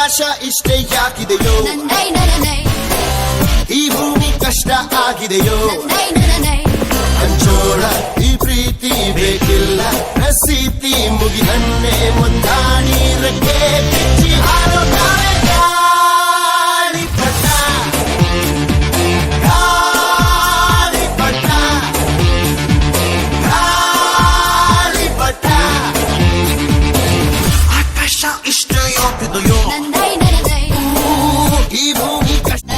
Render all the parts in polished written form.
ಆಕಾಶ ಇಷ್ಟೇ ಯಾಕಿದೆಯೋ ಈ ಭೂಮಿ ಕಷ್ಟ ಆಗಿದೆಯೋ ಹಂಚೋಳ ಈ ಪ್ರೀತಿ ಬೇಕಿಲ್ಲ ರಸೀತಿ ಮುಗಿದನ್ನೇ ಮುಂದಾಣಿ ರೆಕ್ಕೆ ಬಿಚ್ಚಿ ಹಾರೋ ನಾವೇ ಗಾಳಿಪಟ ಗಾಳಿಪಟ ಗಾಳಿಪಟ ಆಕಾಶ ಇಷ್ಟೇ ಯಾಕಿದೆಯೋ ಈ ಭೂಮಿ ಕಷ್ಟ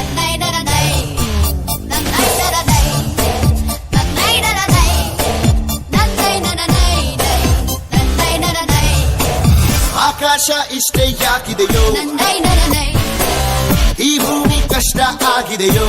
ಆಕಾಶ ಇಷ್ಟೇ ಯಾಕಿದೆಯೋ ಈ ಭೂಮಿ ಕಷ್ಟ ಆಗಿದೆಯೋ